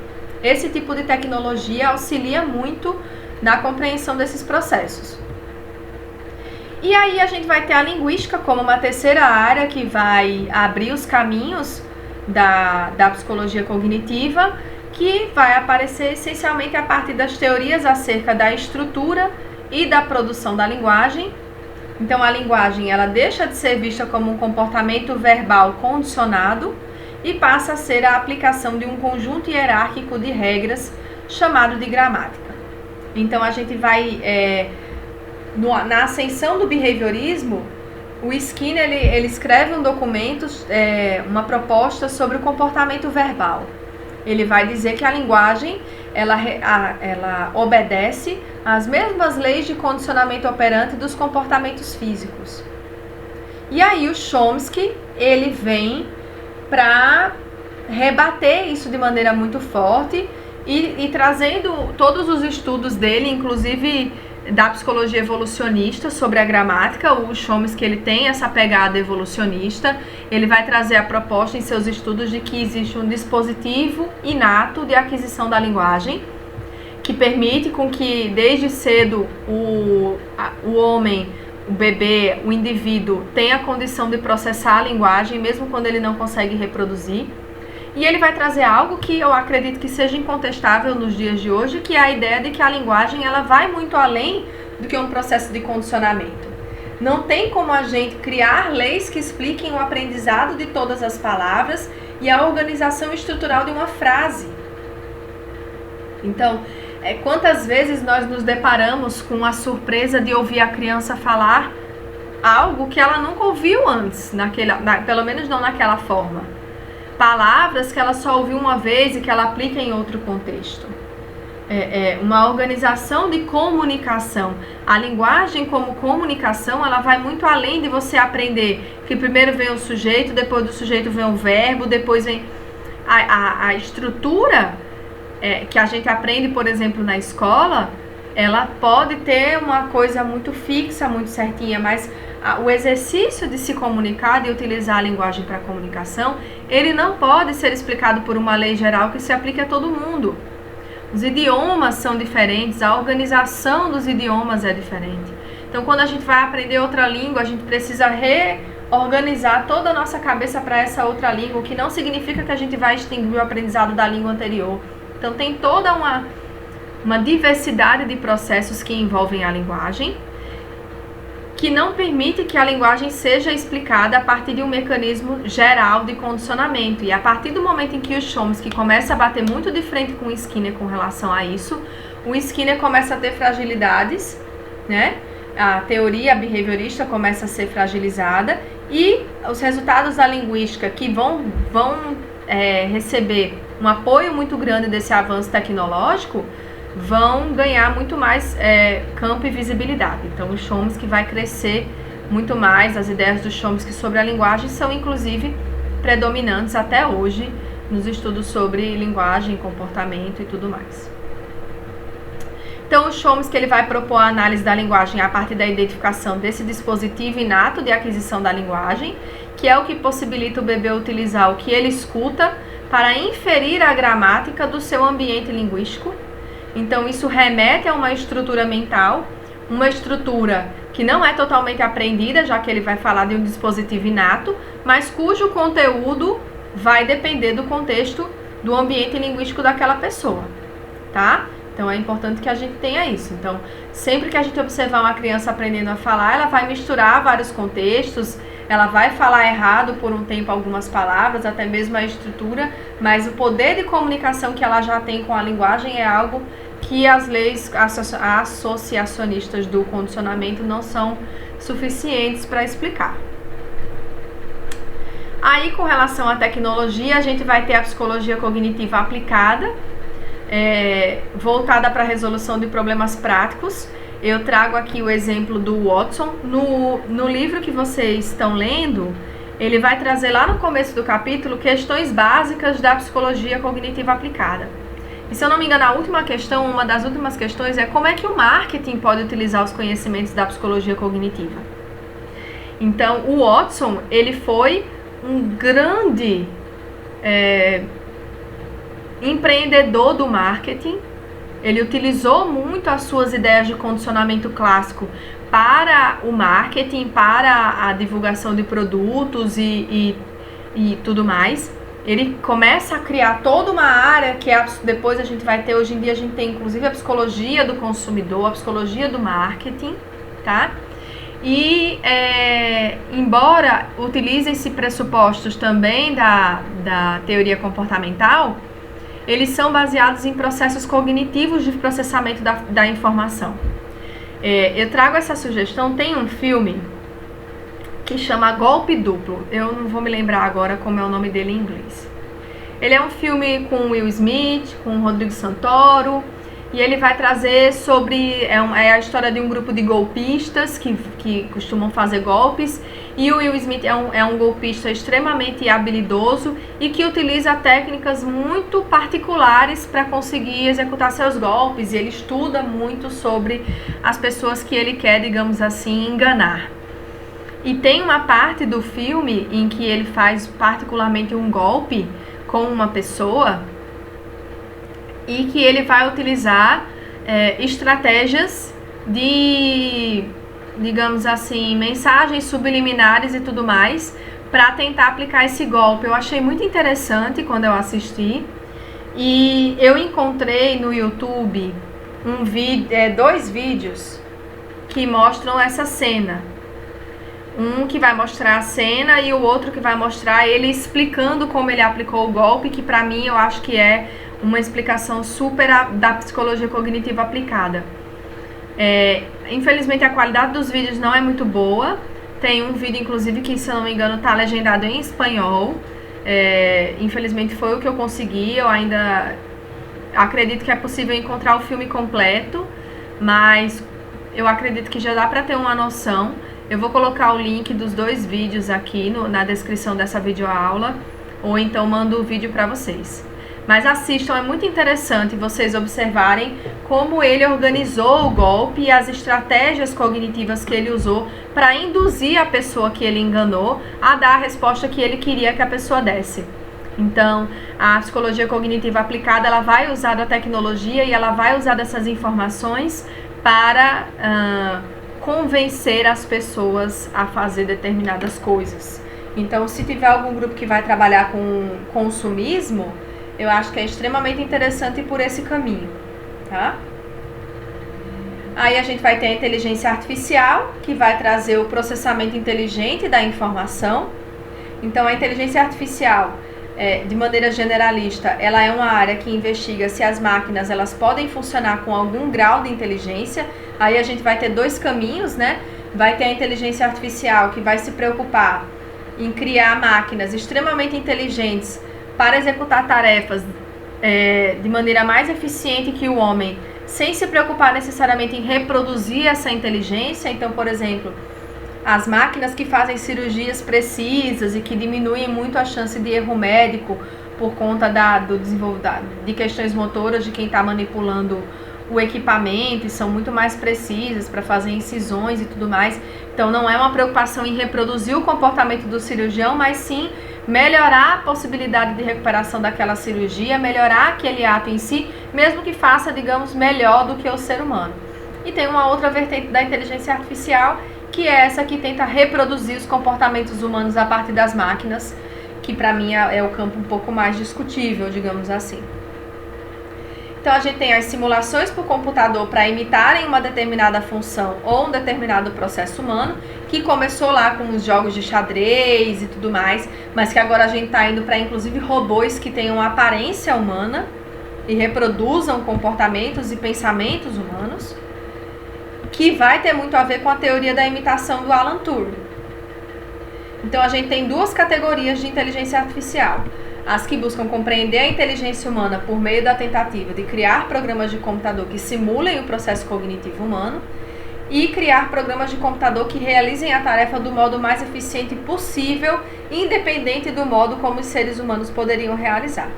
esse tipo de tecnologia auxilia muito na compreensão desses processos. E aí a gente vai ter a linguística como uma terceira área que vai abrir os caminhos da psicologia cognitiva, que vai aparecer essencialmente a partir das teorias acerca da estrutura e da produção da linguagem. Então, a linguagem ela deixa de ser vista como um comportamento verbal condicionado e passa a ser a aplicação de um conjunto hierárquico de regras chamado de gramática. Então, a gente vai, na ascensão do behaviorismo, o Skinner ele escreve um documento, uma proposta sobre o comportamento verbal. Ele vai dizer que a linguagem ela obedece às mesmas leis de condicionamento operante dos comportamentos físicos. E aí o Chomsky ele vem para rebater isso de maneira muito forte e trazendo todos os estudos dele, inclusive da psicologia evolucionista sobre a gramática. O Chomsky ele tem essa pegada evolucionista. Ele vai trazer a proposta em seus estudos de que existe um dispositivo inato de aquisição da linguagem que permite com que desde cedo o homem, o bebê, o indivíduo tenha a condição de processar a linguagem mesmo quando ele não consegue reproduzir. E ele vai trazer algo que eu acredito que seja incontestável nos dias de hoje, que é a ideia de que a linguagem ela vai muito além do que um processo de condicionamento. Não tem como a gente criar leis que expliquem o aprendizado de todas as palavras e a organização estrutural de uma frase. Então, quantas vezes nós nos deparamos com a surpresa de ouvir a criança falar algo que ela nunca ouviu antes, pelo menos não naquela forma. Palavras que ela só ouviu uma vez e que ela aplica em outro contexto. Uma organização de comunicação. A linguagem como comunicação, ela vai muito além de você aprender que primeiro vem o sujeito, depois do sujeito vem o verbo, depois vem a estrutura que a gente aprende, por exemplo, na escola. Ela pode ter uma coisa muito fixa, muito certinha, mas o exercício de se comunicar, de utilizar a linguagem para comunicação, ele não pode ser explicado por uma lei geral que se aplique a todo mundo. Os idiomas são diferentes, a organização dos idiomas é diferente. Então, quando a gente vai aprender outra língua, a gente precisa reorganizar toda a nossa cabeça para essa outra língua, o que não significa que a gente vai extinguir o aprendizado da língua anterior. Então, tem toda uma diversidade de processos que envolvem a linguagem, que não permite que a linguagem seja explicada a partir de um mecanismo geral de condicionamento. E a partir do momento em que o Chomsky começa a bater muito de frente com o Skinner com relação a isso, o Skinner começa a ter fragilidades, né? A teoria behaviorista começa a ser fragilizada e os resultados da linguística que vão receber um apoio muito grande desse avanço tecnológico vão ganhar muito mais campo e visibilidade. Então o Chomsky vai crescer muito mais, as ideias do Chomsky sobre a linguagem são inclusive predominantes até hoje nos estudos sobre linguagem, comportamento e tudo mais. Então o Chomsky ele vai propor a análise da linguagem a partir da identificação desse dispositivo inato de aquisição da linguagem, que é o que possibilita o bebê utilizar o que ele escuta para inferir a gramática do seu ambiente linguístico. Então isso remete a uma estrutura mental, uma estrutura que não é totalmente aprendida, já que ele vai falar de um dispositivo inato, mas cujo conteúdo vai depender do contexto do ambiente linguístico daquela pessoa, tá? Então é importante que a gente tenha isso. Então, sempre que a gente observar uma criança aprendendo a falar, ela vai misturar vários contextos, ela vai falar errado por um tempo algumas palavras, até mesmo a estrutura, mas o poder de comunicação que ela já tem com a linguagem é algo que as leis associacionistas do condicionamento não são suficientes para explicar. Aí, com relação à tecnologia, a gente vai ter a psicologia cognitiva aplicada, voltada para a resolução de problemas práticos. Eu trago aqui o exemplo do Watson. No livro que vocês estão lendo, ele vai trazer lá no começo do capítulo questões básicas da psicologia cognitiva aplicada. E se eu não me engano, a última questão, uma das últimas questões é como é que o marketing pode utilizar os conhecimentos da psicologia cognitiva. Então, o Watson, ele foi um grande empreendedor do marketing. Ele utilizou muito as suas ideias de condicionamento clássico para o marketing, para a divulgação de produtos e tudo mais. Ele começa a criar toda uma área que depois a gente vai ter, hoje em dia a gente tem inclusive a psicologia do consumidor, a psicologia do marketing, tá? E embora utilizem-se pressupostos também da teoria comportamental, eles são baseados em processos cognitivos de processamento da informação. Eu trago essa sugestão, tem um filme que chama Golpe Duplo, eu não vou me lembrar agora como é o nome dele em inglês. Ele é um filme com Will Smith, com Rodrigo Santoro, e ele vai trazer sobre, é a história de um grupo de golpistas que costumam fazer golpes, e o Will Smith é um golpista extremamente habilidoso e que utiliza técnicas muito particulares para conseguir executar seus golpes, e ele estuda muito sobre as pessoas que ele quer, digamos assim, enganar. E tem uma parte do filme em que ele faz particularmente um golpe com uma pessoa e que ele vai utilizar estratégias de, digamos assim, mensagens subliminares e tudo mais para tentar aplicar esse golpe. Eu achei muito interessante quando eu assisti e eu encontrei no YouTube dois vídeos que mostram essa cena. Um que vai mostrar a cena e o outro que vai mostrar ele explicando como ele aplicou o golpe, que pra mim eu acho que é uma explicação super da psicologia cognitiva aplicada. Infelizmente a qualidade dos vídeos não é muito boa. Tem um vídeo, inclusive, que se eu não me engano tá legendado em espanhol. Infelizmente foi o que eu consegui. Eu ainda acredito que é possível encontrar o filme completo, mas eu acredito que já dá pra ter uma noção. Eu vou colocar o link dos 2 vídeos aqui na descrição dessa videoaula, ou então mando o vídeo para vocês. Mas assistam, é muito interessante vocês observarem como ele organizou o golpe e as estratégias cognitivas que ele usou para induzir a pessoa que ele enganou a dar a resposta que ele queria que a pessoa desse. Então, a psicologia cognitiva aplicada, ela vai usar da tecnologia e ela vai usar dessas informações para convencer as pessoas a fazer determinadas coisas. Então, se tiver algum grupo que vai trabalhar com consumismo, eu acho que é extremamente interessante ir por esse caminho, tá? Aí a gente vai ter a inteligência artificial, que vai trazer o processamento inteligente da informação. Então, a inteligência artificial, de maneira generalista, ela é uma área que investiga se as máquinas elas podem funcionar com algum grau de inteligência. Aí a gente vai ter 2 caminhos, né? Vai ter a inteligência artificial, que vai se preocupar em criar máquinas extremamente inteligentes para executar tarefas de maneira mais eficiente que o homem, sem se preocupar necessariamente em reproduzir essa inteligência. Então, por exemplo, as máquinas que fazem cirurgias precisas e que diminuem muito a chance de erro médico por conta do desenvolvimento de questões motoras de quem está manipulando o equipamento, e são muito mais precisas para fazer incisões e tudo mais. Então não é uma preocupação em reproduzir o comportamento do cirurgião, mas sim melhorar a possibilidade de recuperação daquela cirurgia, melhorar aquele ato em si, mesmo que faça, digamos, melhor do que o ser humano. E tem uma outra vertente da inteligência artificial, que é essa que tenta reproduzir os comportamentos humanos a partir das máquinas, que para mim é o campo um pouco mais discutível, digamos assim. Então a gente tem as simulações por computador para imitarem uma determinada função ou um determinado processo humano, que começou lá com os jogos de xadrez e tudo mais, mas que agora a gente está indo para inclusive robôs que tenham aparência humana e reproduzam comportamentos e pensamentos humanos, que vai ter muito a ver com a teoria da imitação do Alan Turing. Então a gente tem 2 categorias de inteligência artificial: as que buscam compreender a inteligência humana por meio da tentativa de criar programas de computador que simulem o processo cognitivo humano, e criar programas de computador que realizem a tarefa do modo mais eficiente possível, independente do modo como os seres humanos poderiam realizar.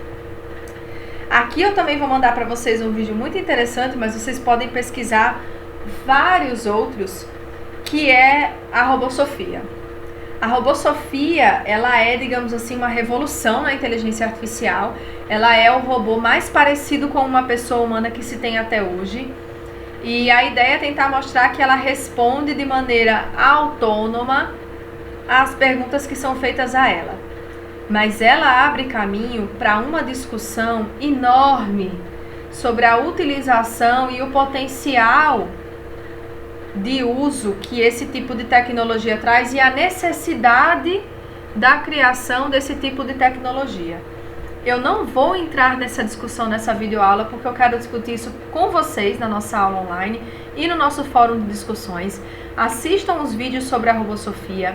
Aqui eu também vou mandar para vocês um vídeo muito interessante, mas vocês podem pesquisar vários outros, que é a RoboSofia. A RoboSofia, ela é, digamos assim, uma revolução na inteligência artificial. Ela é o robô mais parecido com uma pessoa humana que se tem até hoje. E a ideia é tentar mostrar que ela responde de maneira autônoma às perguntas que são feitas a ela. Mas ela abre caminho para uma discussão enorme sobre a utilização e o potencial de uso que esse tipo de tecnologia traz e a necessidade da criação desse tipo de tecnologia. Eu não vou entrar nessa discussão nessa videoaula, porque eu quero discutir isso com vocês na nossa aula online e no nosso fórum de discussões. Assistam os vídeos sobre a RoboSofia,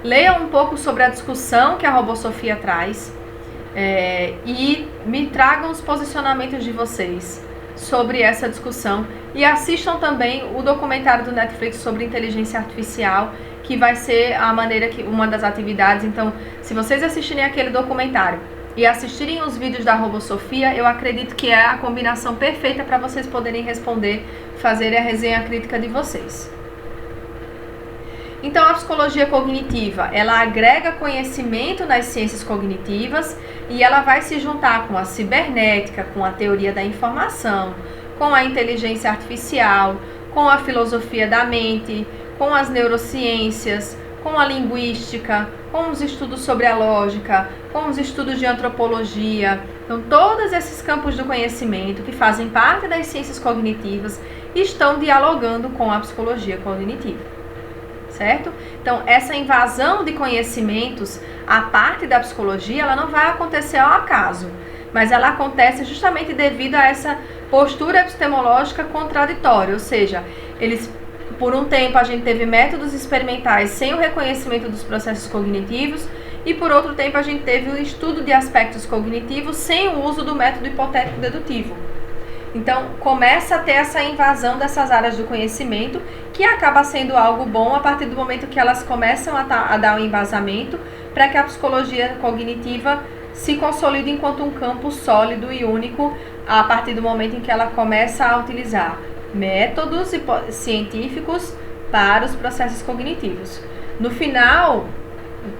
leiam um pouco sobre a discussão que a RoboSofia traz e me tragam os posicionamentos de vocês sobre essa discussão, e assistam também o documentário do Netflix sobre inteligência artificial, que vai ser a maneira que uma das atividades. Então, se vocês assistirem aquele documentário e assistirem os vídeos da RoboSofia, eu acredito que é a combinação perfeita para vocês poderem responder, fazer a resenha crítica de vocês. Então, a psicologia cognitiva, ela agrega conhecimento nas ciências cognitivas e ela vai se juntar com a cibernética, com a teoria da informação, com a inteligência artificial, com a filosofia da mente, com as neurociências, com a linguística, com os estudos sobre a lógica, com os estudos de antropologia. Então, todos esses campos do conhecimento que fazem parte das ciências cognitivas estão dialogando com a psicologia cognitiva. certo? Então, essa invasão de conhecimentos, a parte da psicologia, ela não vai acontecer ao acaso, mas ela acontece justamente devido a essa postura epistemológica contraditória, ou seja, por um tempo a gente teve métodos experimentais sem o reconhecimento dos processos cognitivos e por outro tempo a gente teve o estudo de aspectos cognitivos sem o uso do método hipotético dedutivo. Então, começa a ter essa invasão dessas áreas do conhecimento, que acaba sendo algo bom a partir do momento que elas começam a dar um embasamento para que a psicologia cognitiva se consolide enquanto um campo sólido e único a partir do momento em que ela começa a utilizar métodos científicos para os processos cognitivos. No final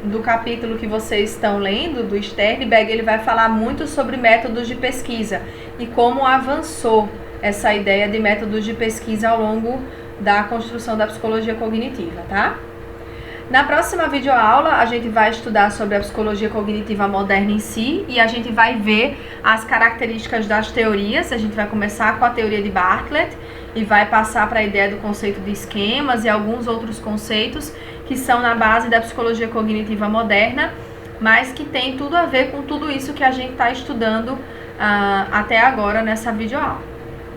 do capítulo que vocês estão lendo, do Sternberg, ele vai falar muito sobre métodos de pesquisa e como avançou essa ideia de métodos de pesquisa ao longo da construção da psicologia cognitiva, tá? Na próxima videoaula, a gente vai estudar sobre a psicologia cognitiva moderna em si e a gente vai ver as características das teorias. A gente vai começar com a teoria de Bartlett e vai passar para a ideia do conceito de esquemas e alguns outros conceitos que são na base da psicologia cognitiva moderna, mas que tem tudo a ver com tudo isso que a gente está estudando até agora nessa videoaula,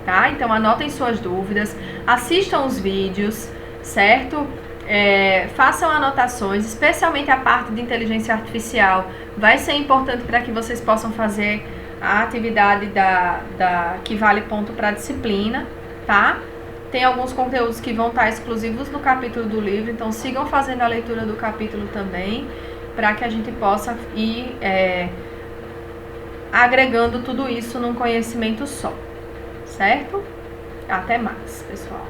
tá? Então anotem suas dúvidas, assistam os vídeos, certo? Façam anotações, especialmente a parte de inteligência artificial, vai ser importante para que vocês possam fazer a atividade que vale ponto para a disciplina, tá? Tem alguns conteúdos que vão estar exclusivos no capítulo do livro, então sigam fazendo a leitura do capítulo também, para que a gente possa ir agregando tudo isso num conhecimento só, certo? Até mais, pessoal!